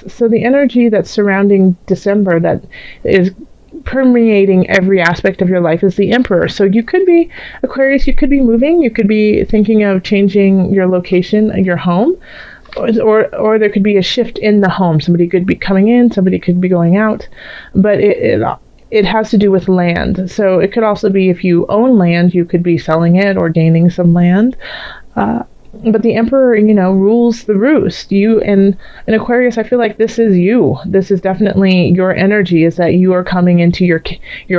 So the energy that's surrounding December that is permeating every aspect of your life is the Emperor. So you could be Aquarius, you could be moving, you could be thinking of changing your location, your home, or there could be a shift in the home. Somebody could be coming in, somebody could be going out, but it has to do with land. So it could also be if you own land, you could be selling it or gaining some land. But the Emperor, rules the roost. You and Aquarius, I feel like this is you. This is definitely your energy, is that you are coming into your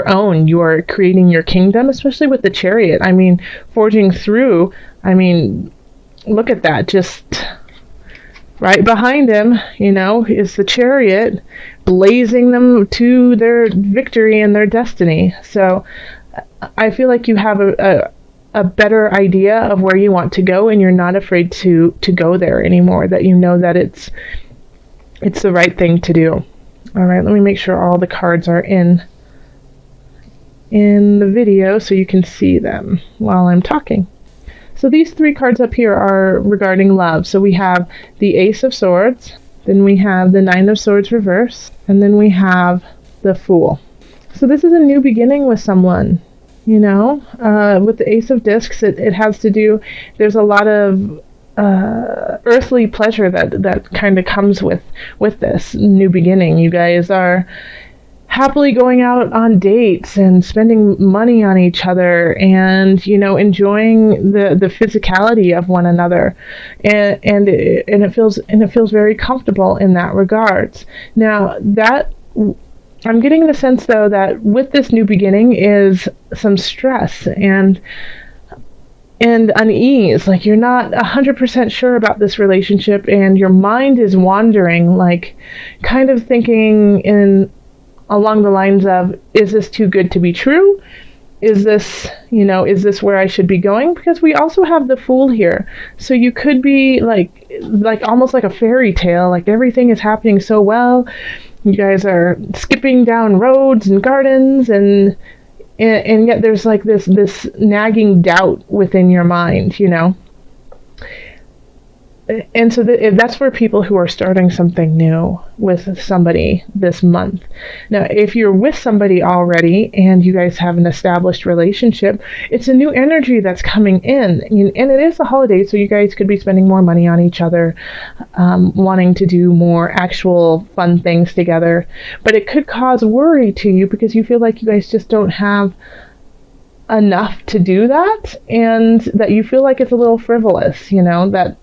own. You are creating your kingdom, especially with the Chariot. I mean, forging through. I mean, look at that. Just right behind him, is the Chariot, blazing them to their victory and their destiny. So I feel like you have a better idea of where you want to go, and you're not afraid to go there anymore, that you know that it's the right thing to do. All right, let me make sure all the cards are in the video so you can see them while I'm talking. So these 3 cards up here are regarding love. So we have the Ace of Swords, then we have the Nine of Swords reverse, and then we have the Fool. So this is a new beginning with someone. With the Ace of Discs, it has to do, there's a lot of earthly pleasure that kind of comes with this new beginning. You guys are happily going out on dates and spending money on each other, and enjoying the physicality of one another, and it feels very comfortable in that regards. Now that I'm getting the sense, though, that with this new beginning is some stress and unease. Like, you're not 100% sure about this relationship, and your mind is wandering, like kind of thinking along the lines of, is this too good to be true? Is this where I should be going? Because we also have the Fool here. So you could be like almost like a fairy tale, like everything is happening so well. You guys are skipping down roads and gardens, and yet there's like this nagging doubt within your mind, And so that's for people who are starting something new with somebody this month. Now, if you're with somebody already and you guys have an established relationship, it's a new energy that's coming in. And it is the holiday, so you guys could be spending more money on each other, wanting to do more actual fun things together. But it could cause worry to you because you feel like you guys just don't have enough to do that, and that you feel like it's a little frivolous, that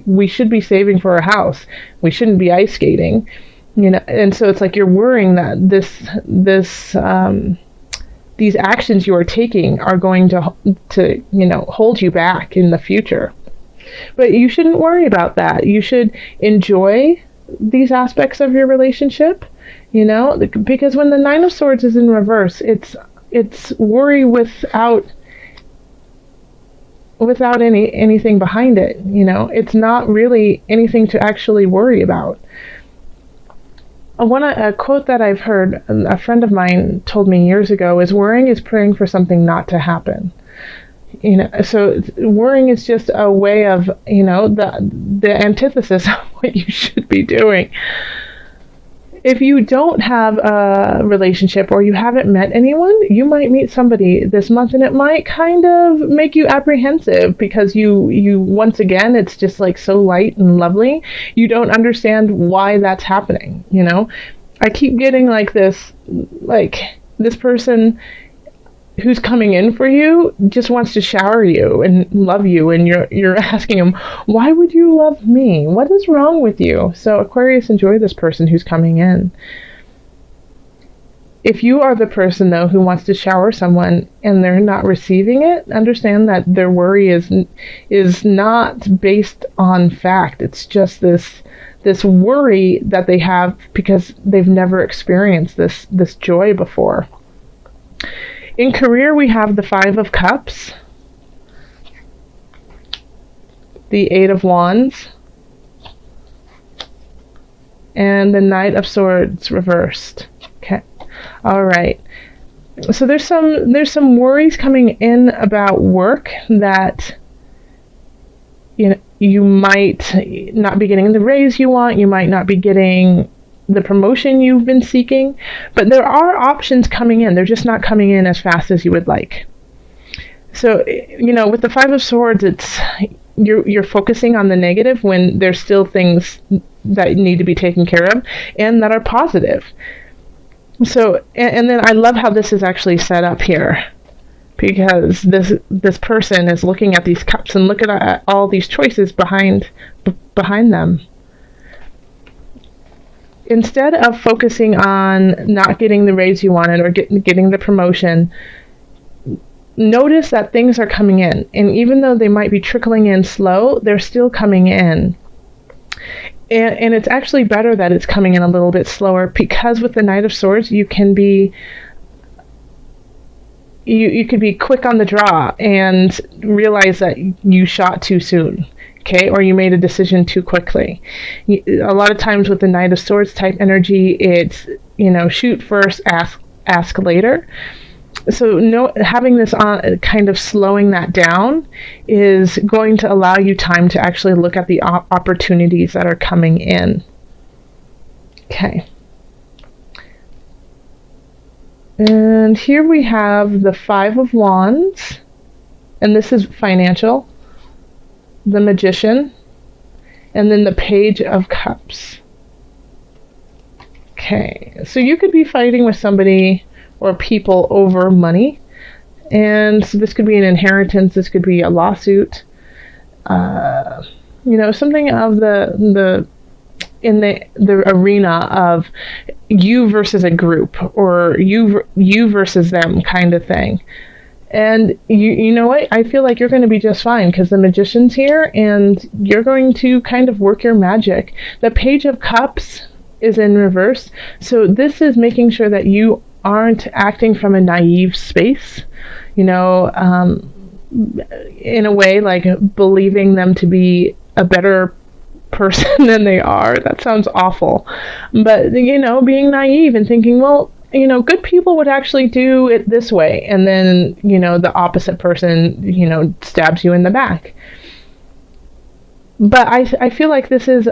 we should be saving for a house, we shouldn't be ice skating, and so it's like you're worrying that these actions you are taking are going to hold you back in the future. But you shouldn't worry about that. You should enjoy these aspects of your relationship, because when the Nine of Swords is in reverse, it's worry without anything behind it. It's not really anything to actually worry about. A quote that I've heard, a friend of mine told me years ago, is worrying is praying for something not to happen. So worrying is just a way of, the antithesis of what you should be doing. If you don't have a relationship or you haven't met anyone, you might meet somebody this month, and it might kind of make you apprehensive because you once again, it's just like so light and lovely. You don't understand why that's happening. I keep getting this person who's coming in for you just wants to shower you and love you, and you're asking him, why would you love me? What is wrong with you? So Aquarius, enjoy this person who's coming in. If you are the person, though, who wants to shower someone and they're not receiving it, understand that their worry is not based on fact. It's just this worry that they have because they've never experienced this joy before. In career, we have the Five of Cups, the Eight of Wands, and the Knight of Swords reversed. Okay. All right. So there's some worries coming in about work that you might not be getting the raise you want, you might not be getting the promotion you've been seeking, but there are options coming in. They're just not coming in as fast as you would like. So, with the Five of Swords, it's you're focusing on the negative when there's still things that need to be taken care of and that are positive. So, and then I love how this is actually set up here, because this person is looking at these cups and looking at all these choices behind them. Instead of focusing on not getting the raise you wanted or getting the promotion, notice that things are coming in. And even though they might be trickling in slow, they're still coming in. And it's actually better that it's coming in a little bit slower, because with the Knight of Swords, you can be you could be quick on the draw and realize that you shot too soon. Okay, or you made a decision too quickly. A lot of times with the Knight of Swords type energy, it's, shoot first, ask later. So having this on, kind of slowing that down, is going to allow you time to actually look at the opportunities that are coming in. Okay. And here we have the Five of Wands, and this is financial, the Magician, and then the Page of Cups. Okay, so you could be fighting with somebody or people over money, and so this could be an inheritance, this could be a lawsuit, something of the in the arena of you versus a group, or you versus them kind of thing. And you know what? I feel like you're going to be just fine, because the Magician's here and you're going to kind of work your magic. The Page of Cups is in reverse. So this is making sure that you aren't acting from a naive space, in a way, like believing them to be a better person than they are. That sounds awful. But, being naive and thinking, well, good people would actually do it this way. And then, the opposite person, stabs you in the back. But I feel like this is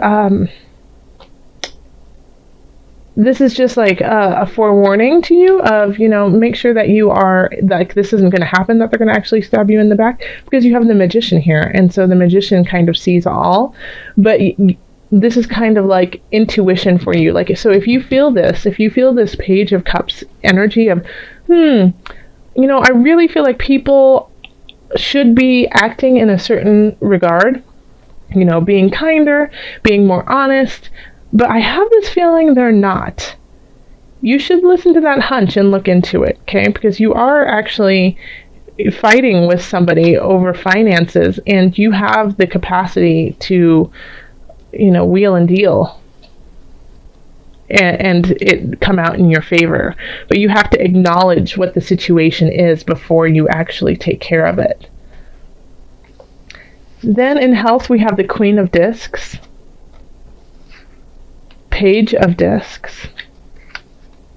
just like a forewarning to you of, make sure that you are, like, this isn't going to happen, that they're going to actually stab you in the back, because you have the Magician here. And so the Magician kind of sees all. But this is kind of like intuition for you. Like, so if you feel this Page of Cups energy of, I really feel like people should be acting in a certain regard, being kinder, being more honest, but I have this feeling they're not. You should listen to that hunch and look into it, okay? Because you are actually fighting with somebody over finances, and you have the capacity to, wheel and deal and it come out in your favor. But you have to acknowledge what the situation is before you actually take care of it. Then in health, we have the Queen of Discs, Page of Discs,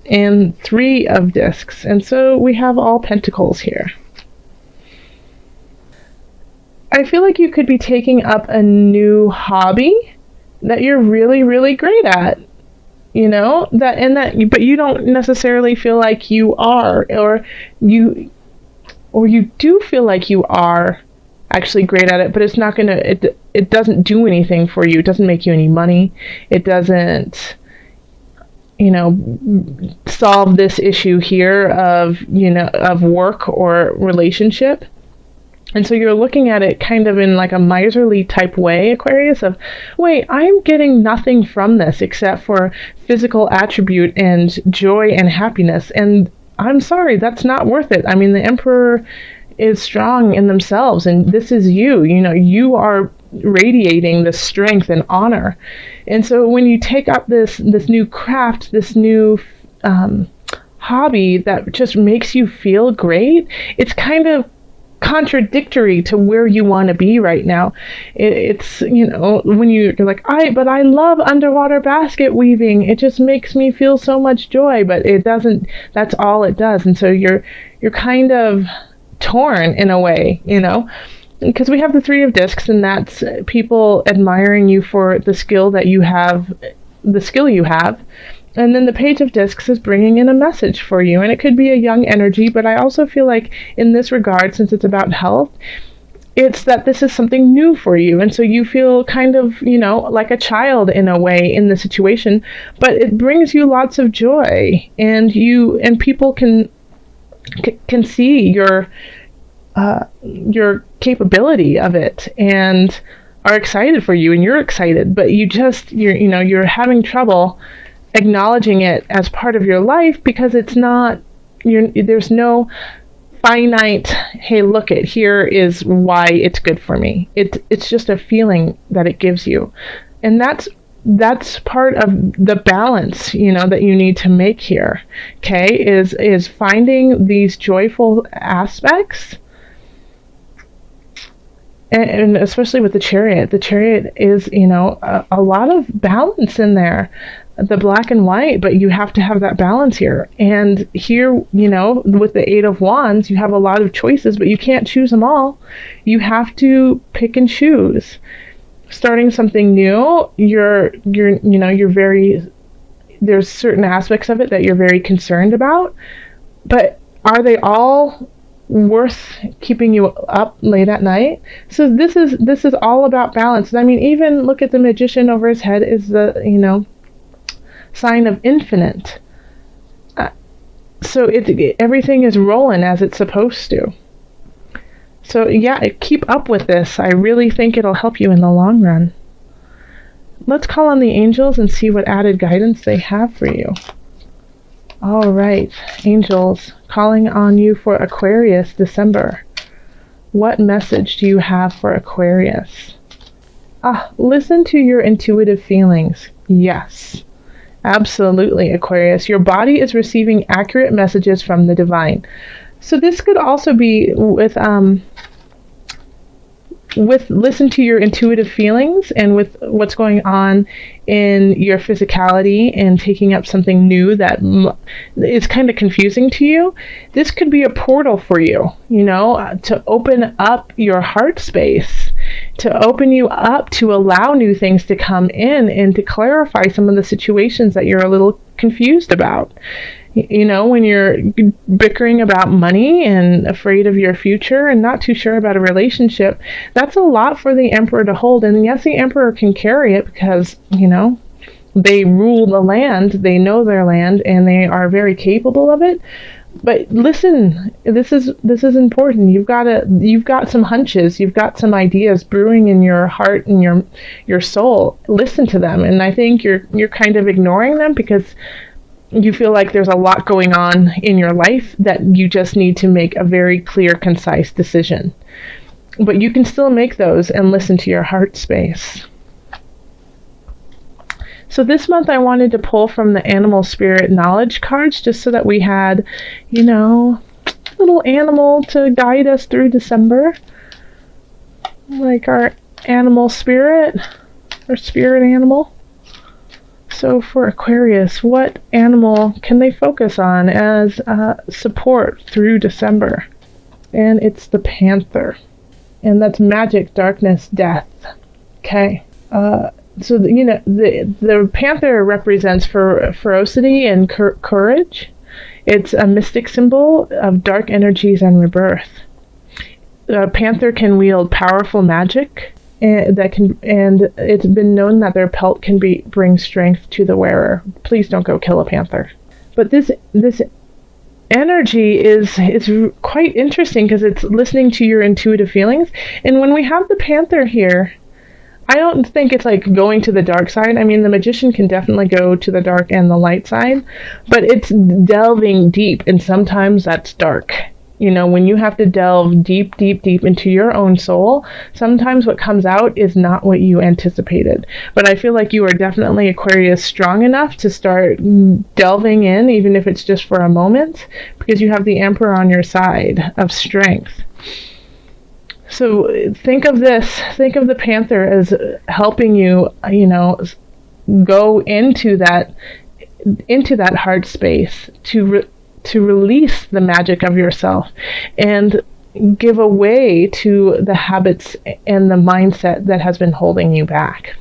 and Three of Discs. And so we have all Pentacles here. I feel like you could be taking up a new hobby that you're really, really great at, but you don't necessarily feel like you are, or you do feel like you are actually great at it, but it's not gonna, it doesn't do anything for you. It doesn't make you any money. It doesn't, solve this issue here of work or relationship. And so you're looking at it kind of in like a miserly type way, Aquarius, of, wait, I'm getting nothing from this except for physical attribute and joy and happiness. And I'm sorry, that's not worth it. I mean, the Emperor is strong in themselves, and this is you. You are radiating this strength and honor. And so when you take up this new craft, this new hobby that just makes you feel great, it's kind of contradictory to where you want to be right now. It's when you're like, but I love underwater basket weaving, it just makes me feel so much joy, but it doesn't, that's all it does. And so you're kind of torn in a way, because we have the Three of Discs, and that's people admiring you for the skill that you have, the skill you have. And then the Page of Discs is bringing in a message for you, and it could be a young energy, but I also feel like in this regard, since it's about health, it's that this is something new for you, and so you feel kind of, like a child in a way in the situation, but it brings you lots of joy, and people can see your capability of it, and are excited for you, and you're excited, but you're having trouble acknowledging it as part of your life because it's not, there's no finite, hey, look, here is why it's good for me. It's just a feeling that it gives you. And that's part of the balance, that you need to make here. Okay, is finding these joyful aspects. And especially with the Chariot. The Chariot is, a lot of balance in there. The black and white, but you have to have that balance here. And here, with the Eight of Wands, you have a lot of choices, but you can't choose them all. You have to pick and choose. Starting something new, you're there's certain aspects of it that you're very concerned about, but are they all worth keeping you up late at night? So this is all about balance. I mean, even look at the Magician over his head is the, sign of infinite. So everything is rolling as it's supposed to. So yeah, keep up with this. I really think it'll help you in the long run. Let's call on the angels and see what added guidance they have for you. All right, angels, calling on you for Aquarius, December. What message do you have for Aquarius? Listen to your intuitive feelings. Yes. Absolutely, Aquarius. Your body is receiving accurate messages from the divine. So this could also be with listen to your intuitive feelings, and with what's going on in your physicality and taking up something new that is kind of confusing to you. This could be a portal for you, to open up your heart space, to open you up to allow new things to come in and to clarify some of the situations that you're a little confused about. When you're bickering about money and afraid of your future and not too sure about a relationship, that's a lot for the Emperor to hold. And yes, the Emperor can carry it because, they rule the land, they know their land, and they are very capable of it. But listen, this is important. You've got some hunches, you've got some ideas brewing in your heart and your soul. Listen to them, and I think you're kind of ignoring them because you feel like there's a lot going on in your life that you just need to make a very clear, concise decision. But you can still make those and listen to your heart space. So this month I wanted to pull from the Animal Spirit Knowledge cards just so that we had, a little animal to guide us through December. Like our animal spirit, or spirit animal. So for Aquarius, what animal can they focus on as support through December? And it's the panther. And that's magic, darkness, death. Okay. So, the panther represents ferocity and courage. It's a mystic symbol of dark energies and rebirth. The panther can wield powerful magic, and it's been known that their pelt can bring strength to the wearer. Please don't go kill a panther. But this energy is quite interesting because it's listening to your intuitive feelings. And when we have the panther here, I don't think it's like going to the dark side. I mean, the magician can definitely go to the dark and the light side, but it's delving deep, and sometimes that's dark. When you have to delve deep, deep, deep into your own soul, sometimes what comes out is not what you anticipated. But I feel like you are definitely, Aquarius, strong enough to start delving in, even if it's just for a moment, because you have the Emperor on your side of strength. So think of the panther as helping you, go into that heart space to release the magic of yourself. And, give away to the habits and the mindset that has been holding you back.